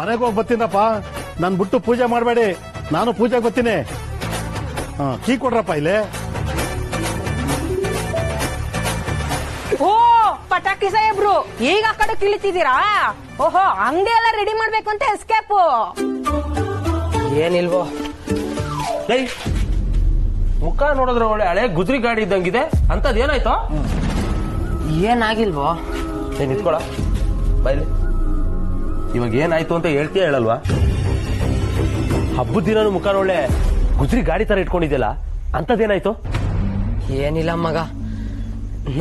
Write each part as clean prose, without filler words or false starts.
ಮನೆಗೆ ಹೋಗಿ ಬರ್ತೀನಪ್ಪ. ನನ್ ಬಿಟ್ಟು ಪೂಜೆ ಮಾಡಬೇಡಿ, ನಾನು ಪೂಜೆಗೆ ಬರ್ತೀನಿ. ಕೀ ಕೊಡ್ರಪ್ಪ ಇಲ್ಲಿ. ಓ ಪಟಾಕಿ ಸಾಹೇಬ್ರು, ಈಗ ಆ ಕಡೆ ಇಳಿತಿದ್ದೀರಾ? ಓಹೋ, ಅಂಗಡಿ ಎಲ್ಲ ರೆಡಿ ಮಾಡ್ಬೇಕು ಅಂತ ಎಸ್ಕೇಪ್. ಏನಿಲ್ವೋ, ಮುಖ ನೋಡಿದ್ರೆ ಒಳ್ಳೆ ಹಳೆ ಗುಜ್ರಿ ಗಾಡಿ ಇದ್ದಂಗಿದೆ. ಅಂತದ್ ಏನಾಯ್ತು? ಏನಾಗಿಲ್ವೋ. ಏನ್ ನಿಂತ್ಕೊಳ ಬೈಲಿ. ಇವಾಗ ಏನಾಯ್ತು ಅಂತ ಹೇಳ್ತೀಯ ಹೇಳಲ್ವಾ? ಹಬ್ಬದ ದಿನ ಮುಖ ಒಳ್ಳೆ ಗುಜ್ರಿ ಗಾಡಿ ತರ ಇಟ್ಕೊಂಡಿದ್ಯಲ್ಲ, ಅಂತದೇನಾಯ್ತು? ಏನಿಲ್ಲ ಮಗ,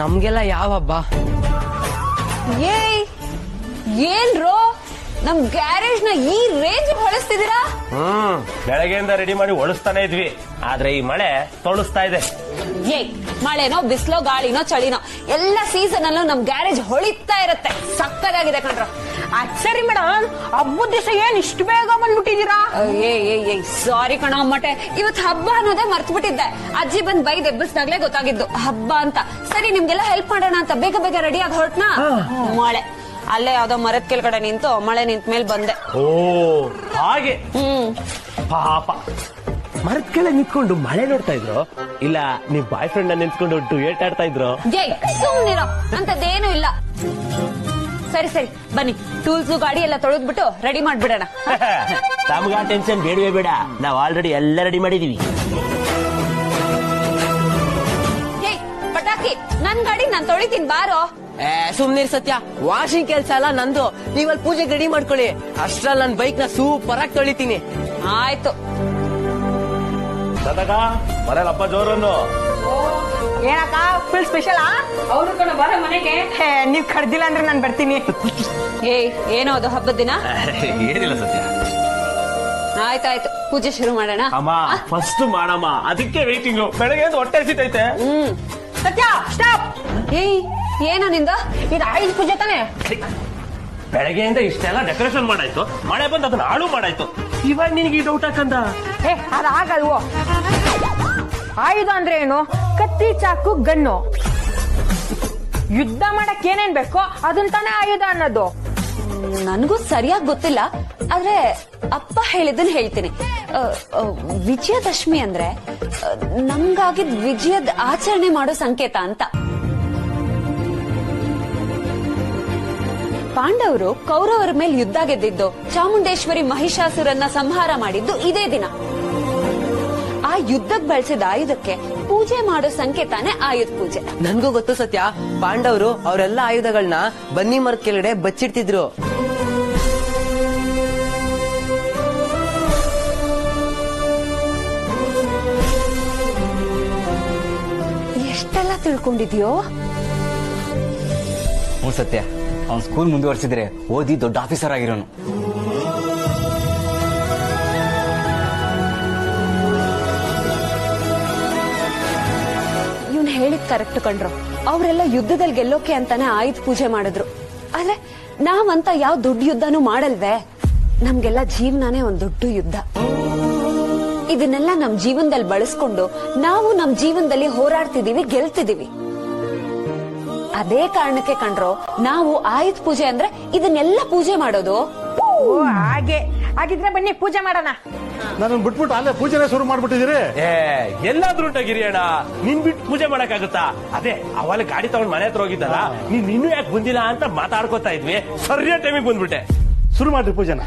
ನಮ್ಗೆಲ್ಲ ಯಾವ ಹಬ್ಬ? ಏನ್ರೋ ನಮ್ ಗ್ಯಾರೇಜ್ ನ ಈ ರೇಂಜ್ ಹೊಳಿಸ್ತಿದ್ದೀರಾ? ಬೆಳಗ್ಗೆಯಿಂದ ರೆಡಿ ಮಾಡಿ ಒಳಿಸ್ತಾನೆ ಇದ್ವಿ, ಆದ್ರೆ ಈ ಮಳೆ ತೊಳಸ್ತಾ ಇದೆ. ಮಳೆನೋ ಬಿಸಿಲೋ ಗಾಳಿನೋ ಚಳಿನೋ ಎಲ್ಲ ಸೀಸನ್ ಅಲ್ಲೂ ನಮ್ ಗ್ಯಾರೇಜ್ ಹೊಳಿತಾ ಇರುತ್ತೆ. ಸಕ್ಕದಾಗಿದೆ ಕಣ್ರ. ಸರಿ ಮೇಡಮ್, ಹಬ್ಬದ ದಿವಸ ಏನ್ ಇಷ್ಟು ಬೇಗ ಬಂದ್ಬಿಟ್ಟಿದ್ದೀರಾ? ಸಾರಿ ಕಣ ಅಮ್ಮಟೆ, ಇವತ್ತು ಹಬ್ಬ ಅನ್ನೋದೇ ಮರ್ತು ಬಿಟ್ಟಿದ್ದೆ. ಅಜ್ಜಿ ಬಂದ್ ಬೈದ್ ಎಬ್ಬಿಸ್ದಾಗ್ಲೇ ಗೊತ್ತಾಗಿದ್ದು ಹಬ್ಬ ಅಂತ. ಸರಿ ನಿಮ್ಗೆಲ್ಲ ಹೆಲ್ಪ್ ಮಾಡೋಣ ಅಂತ ಬೇಗ ಬೇಗ ರೆಡಿ ಆಗಿ ಹೊರಟ್ನಾ, ಮಳೆ ಅಲ್ಲೇ ಯಾವ್ದೋ ಮರದ ಕೆಳಗಡೆ ನಿಂತು ಮಳೆ ನಿಂತ ಮೇಲೆ ಬಂದೆ. ಓ ಹಾಗೆ. ಪಾಪ ಮರದ ಕೆಳಗೆ ನಿಂತ್ಕೊಂಡು ಮಳೆ ನೋಡ್ತಾ ಇದ್ರು, ಇಲ್ಲ ನಿಮ್ ಬಾಯ್ ಫ್ರೆಂಡ್ ನಿಂತ್ಕೊಂಡು ಡುಯೆಟ್ ಆಡ್ತಾ ಇದ್ರು? ಸುಮ್ನಿರೋ, ಅಂತದೇನು ಇಲ್ಲ. ಸರಿ ಸರಿ ಬನ್ನಿ, ಟೂಲ್ಸು ಗಾಡಿ ಎಲ್ಲ ತೊಳೆದ್ಬಿಟ್ಟು ರೆಡಿ ಮಾಡ್ಬಿಡೋಣ. ತಮ್ಗ ಟೆನ್ಷನ್ ಬೇಡವೇ ಬೇಡ, ನಾವ್ ಆಲ್ರೆಡಿ ಎಲ್ಲ ರೆಡಿ ಮಾಡಿದೀವಿ. ಪಟಾಕಿ, ನನ್ ಗಾಡಿ ನಾನ್ ತೊಳಿತೀನಿ ಬಾರೋ. ಸುಮ್ನಿರ್ ಸತ್ಯ, ವಾಷಿಂಗ್ ಕೆಲ್ಸ ಅಲ್ಲ ನಂದು. ನೀವಲ್ಲಿ ಪೂಜೆಗೆ ರೆಡಿ ಮಾಡ್ಕೊಳ್ಳಿ, ಅಷ್ಟ್ರಲ್ಲಿ ನನ್ ಬೈಕ್ ನ ಸೂಪರ್ ಆಗಿ ತೊಳಿತೀನಿ. ಆಯ್ತು. ಮನೇಲಿ ಹಬ್ಬ ಜೋರನ್ನು. ಏನಕ್ಕ ಫುಲ್ ಸ್ಪೆಷಲ್? ಅವ್ರು ಕಣ ಬರ ಮನೆಗೆ. ನೀವ್ ಕರ್ದಿಲ್ಲ ಅಂದ್ರೆ ನಾನ್ ಬರ್ತೀನಿ. ಏನೋ ಅದು ಹಬ್ಬದ ದಿನ? ಏನಿಲ್ಲ ಸತ್ಯ. ಆಯ್ತಾಯ್ತು, ಪೂಜೆ ಶುರು ಮಾಡೋಣ. ಅಮ್ಮ ಫಸ್ಟ್ ಮಾಡಮ್ಮ, ಅದಕ್ಕೆ ವೇಟಿಂಗ್. ಬೆಳಗ್ಗೆ ಹೊಟ್ಟೆ ಸಿತೈತೆ. ಸತ್ಯ ಸ್ಟಾಪ್. ಏನೋ ನಿಂದ? ಇದು ಆಯುಧ ಪೂಜೆ ತಾನೆ? ಬೆಳಗ್ಗೆಯಿಂದ ಇಷ್ಟೆಲ್ಲ ಡೆಕೋರೇಷನ್ ಮಾಡಾಯ್ತು, ಮಳೆ ಬಂದು ಅದನ್ನ ಹಾಳು ಮಾಡಾಯ್ತು. ಇವಾಗ ನಿನಗೆ ಡೌಟ್ ಹಾಕಂದ? ಅದಾಗಲ್ವೋ. ಆಯುಧ ಅಂದ್ರೆ ಏನು? ಕತ್ತಿ, ಚಾಕು, ಗನ್ನು. ಯುದ್ಧ ಮಾಡಕ್ ಏನೇನ್ ಬೇಕೋ ಅದನ್ ತಾನೇ ಆಯುಧ ಅನ್ನೋದು. ನನಗೂ ಸರಿಯಾಗಿ ಗೊತ್ತಿಲ್ಲ, ಆದ್ರೆ ಅಪ್ಪ ಹೇಳಿದ್ದನ್ನ ಹೇಳ್ತೀನಿ. ವಿಜಯದಶಮಿ ಅಂದ್ರೆ ನಮ್ಗಾಗಿದ್ ವಿಜಯದ ಆಚರಣೆ ಮಾಡೋ ಸಂಕೇತ ಅಂತ. ಪಾಂಡವರು ಕೌರವರ ಮೇಲೆ ಯುದ್ಧ ಗೆದ್ದಿದ್ದು, ಚಾಮುಂಡೇಶ್ವರಿ ಮಹಿಷಾಸುರನ್ನ ಸಂಹಾರ ಮಾಡಿದ್ದು ಇದೇ ದಿನ. ಆ ಯುದ್ಧಕ್ಕೆ ಬಳಸಿದ ಆಯುಧಕ್ಕೆ ಪೂಜೆ ಮಾಡೋ ಸಂಕೇತಾನೆ ಆಯುಧ ಪೂಜೆ. ನನ್ಗೂ ಗೊತ್ತು ಸತ್ಯ, ಪಾಂಡವರು ಅವರೆಲ್ಲ ಆಯುಧಗಳನ್ನ ಬನ್ನಿ ಮರದ ಕೆಳಗಡೆ ಬಚ್ಚಿಡ್ತಿದ್ರು. ಎಷ್ಟೆಲ್ಲ ತಿಳ್ಕೊಂಡಿದ್ಯೋ? ಸತ್ಯ, ಅವ್ನ್ ಸ್ಕೂಲ್ ಮುಂದುವರ್ಸಿದ್ರೆ ಓದಿ ದೊಡ್ಡ ಆಫೀಸರ್ ಆಗಿರೋನು. ಇವ್ನು ಹೇಳಿದ್ ಕರೆಕ್ಟ್ ಕಣ್ರು. ಅವರೆಲ್ಲ ಯುದ್ಧದಲ್ಲಿ ಗೆಲ್ಲೋಕೆ ಅಂತಾನೆ ಆಯುಧ ಪೂಜೆ ಮಾಡಿದ್ರು. ಆದ್ರೆ ನಾವಂತ ಯಾವ ದೊಡ್ಡ ಯುದ್ಧನೂ ಮಾಡಲ್ವೇ? ನಮ್ಗೆಲ್ಲ ಜೀವನನೇ ಒಂದ್ ದೊಡ್ಡ ಯುದ್ಧ. ಇದನ್ನೆಲ್ಲ ನಮ್ ಜೀವನದಲ್ಲಿ ಬಳಸ್ಕೊಂಡು ನಾವು ನಮ್ ಜೀವನದಲ್ಲಿ ಹೋರಾಡ್ತಿದೀವಿ, ಗೆಲ್ತಿದೀವಿ. ಅದೇ ಕಾರಣಕ್ಕೆ ಕಂಡ್ರು ನಾವು ಆಯುಧ ಪೂಜೆ ಅಂದ್ರೆ ಇದನ್ನೆಲ್ಲ ಪೂಜೆ ಮಾಡೋದು. ಹಾಗೆ ಹಾಗಿದ್ರೆ ಬನ್ನಿ ಪೂಜೆ ಮಾಡೋಣ. ನನ್ನ ಬಿಟ್ಬಿಟ್ಟು ಅಲ್ಲೇ ಪೂಜೆನೇ ಶುರು ಮಾಡ್ಬಿಟ್ಟಿದ್ದೀರಿ. ಎಲ್ಲಾದ್ರೂ ಗಿರಿಯಣ್ಣ, ನಿನ್ ಬಿಟ್ಟು ಪೂಜೆ ಮಾಡಕ್ಕಾಗುತ್ತಾ? ಅದೇ ಅವಾಗ ಗಾಡಿ ತಗೊಂಡ್ ಮನೆ ಹತ್ರ ಹೋಗಿದ್ದಲ್ಲ, ನೀನ್ ಇನ್ನೂ ಯಾಕೆ ಬಂದಿಲ್ಲ ಅಂತ ಮಾತಾಡ್ಕೋತಾ ಇದ್ವಿ. ಸರಿಯಾದ ಟೈಮಿಗೆ ಬಂದ್ಬಿಟ್ಟೆ. ಶುರು ಮಾಡ್ರಿ ಪೂಜೆನ.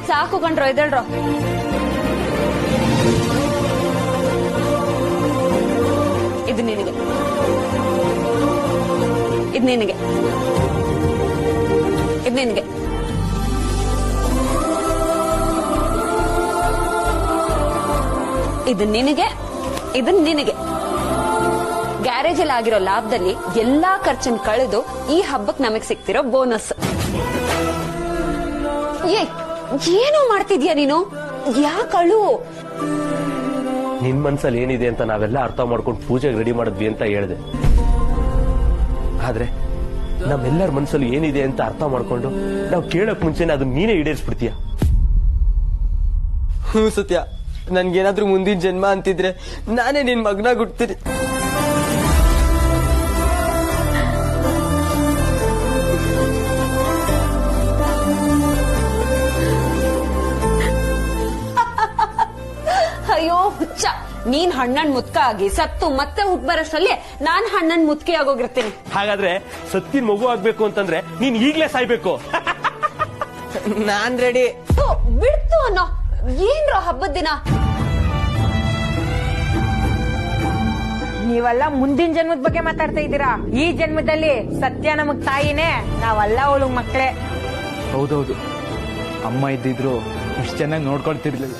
ಸಾಕು ಕಂಡ್ರೋ, ಎದ್ದೇಳ್ರೋ. ಇದು ನಿನಗೆ, ಇದು ನಿನಗೆ, ಇದು ನಿನಗೆ. ಇದು ನಿನಗೆ, ಇದು ನಿನಗೆ. ಗ್ಯಾರೇಜ್ ಅಲ್ಲಿ ಆಗಿರೋ ಲಾಭದಲ್ಲಿ ಎಲ್ಲಾ ಖರ್ಚನ್ ಕಳೆದು ಈ ಹಬ್ಬಕ್ ನಮಗ್ ಸಿಗ್ತಿರೋ ಬೋನಸ್. ಏನೋ ಮಾಡ್ತಿದ್ಯಾ ನೀನು? ಯಾಕಳು? ನಿನ್ ಮನ್ಸಲ್ಲಿ ಏನಿದೆ ಅಂತ ನಾವೆಲ್ಲ ಅರ್ಥ ಮಾಡ್ಕೊಂಡು ಪೂಜೆಗೆ ರೆಡಿ ಮಾಡಿದ್ವಿ ಅಂತ ಹೇಳಿದೆ. ಆದ್ರೆ ನಮ್ಮೆಲ್ಲರ ಮನ್ಸಲ್ಲಿ ಏನಿದೆ ಅಂತ ಅರ್ಥ ಮಾಡ್ಕೊಂಡು ನಾವು ಕೇಳಕ್ ಮುಂಚೆನೆ ಅದನ್ನ ನೀನೇ ಈಡೇರಿಸ್ಬಿಡ್ತೀಯ. ಹ್ಞೂ ಸತ್ಯ, ನನ್ಗೇನಾದ್ರೂ ಮುಂದಿನ ಜನ್ಮ ಅಂತಿದ್ರೆ ನಾನೇ ನಿನ್ ಮಗನಾಗ್ ಹುಟ್ತೀನಿ. ಅಯ್ಯೋ ಹುಚ್ಚ, ನೀನ್ ಹಣ್ಣನ್ ಮುತ್ಕ ಆಗಿ ಸತ್ತು ಮತ್ತೆ ಹುಟ್ ಬರೋಷ್ಟರಲ್ಲಿ ನಾನ್ ಹಣ್ಣನ್ ಮುತ್ಕಿ ಆಗೋಗಿರ್ತೀನಿ. ಹಾಗಾದ್ರೆ ಸತ್ತಿನ ಮಗು ಆಗ್ಬೇಕು ಅಂತಂದ್ರೆ ನೀನ್ ಈಗ್ಲೇ ಸಾಯ್ಬೇಕು. ನಾನ್ ರೆಡಿ. ಬಿಡ್ತು ಅನ್ನೋ. ಏನ್ರೋ ಹಬ್ಬದ ದಿನ? ನೀವೆಲ್ಲ ಮುಂದಿನ ಜನ್ಮದ ಬಗ್ಗೆ ಮಾತಾಡ್ತಾ ಇದ್ದೀರಾ. ಈ ಜನ್ಮದಲ್ಲಿ ಸತ್ಯ ನಮಗ್ ತಾಯಿನೇ, ನಾವೆಲ್ಲ ಅವಳು ಮಕ್ಕಳೇ. ಹೌದೌದು, ಅಮ್ಮ ಇದ್ದಿದ್ರು ಇಷ್ಟು ಚೆನ್ನಾಗಿ ನೋಡ್ಕೊಳ್ತಿರ್ಲಿಲ್ಲ.